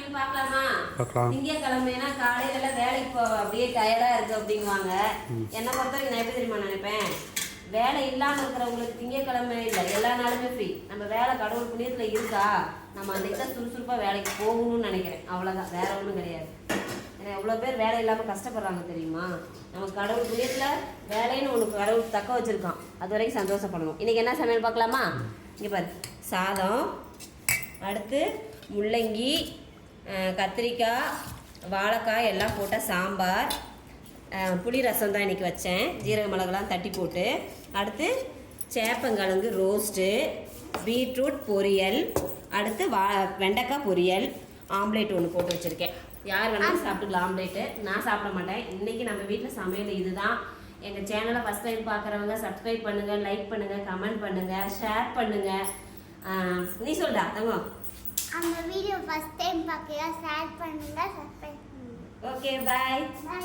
சமையல் பார்க்கலாமா? பார்க்கலாம். திங்கக்கிழமைனா காலையில வேலைக்கு போக அப்படியே டயர்டா இருக்கு அப்படிங்குவாங்க. என்னை பொறுத்தவரைக்கும் நான் எப்படி தெரியுமா நினைப்பேன், வேலை இல்லாமல் இருக்கிறவங்களுக்கு திங்கக்கிழமை இல்லை, எல்லா நாளுமே ஃப்ரீ. நம்ம வேலை கடவுள் புண்ணியத்துல இருக்கா, நம்ம அன்னைக்கு தான் சுறுசுறுப்பாக வேலைக்கு போகணும்னு நினைக்கிறேன். அவ்வளோதான், வேற ஒன்றும் கிடையாது. ஏன்னா எவ்வளோ பேர் வேலை இல்லாமல் கஷ்டப்படுறாங்க தெரியுமா. நம்ம கடவுள் புண்ணியத்தில் வேலைன்னு ஒன்று கடவுள் தக்க வச்சுருக்கான், அது வரைக்கும் சந்தோஷப்படணும். இன்றைக்கி என்ன சமையல் பார்க்கலாமா? இங்கே பாரு, சாதம், அடுத்து முள்ளங்கி, கத்திரிக்காய், வாழைக்காய் எல்லாம் போட்ட சாம்பார், புளி ரசம் தான் இன்றைக்கி வச்சேன், ஜீரக மிளகுலாம் தட்டி போட்டு. அடுத்து சேப்பங்கிழங்கு ரோஸ்ட்டு, பீட்ரூட் பொரியல், அடுத்து வெண்டைக்காய் பொரியல், ஆம்லேட் ஒன்று போட்டு வச்சுருக்கேன். யார் வேணாலும் சாப்பிட்டுக்கலாம் ஆம்லேட்டு, நான் சாப்பிட மாட்டேன். இன்றைக்கி நம்ம வீட்டில் சமையல் இதுதான். எங்கள் சேனலை ஃபஸ்ட் டைம் பார்க்குறவங்க சப்ஸ்கிரைப் பண்ணுங்கள், லைக் பண்ணுங்கள், கமெண்ட் பண்ணுங்கள், ஷேர் பண்ணுங்கள். நீ சொல்டா தங்கம். அந்த வீடியோ ஃபர்ஸ்ட் டைம் பார்க்கறா ஷேர் பண்ணுங்க, சப்ஸ்கிரைப் பண்ணுங்க. Okay, bye. பை.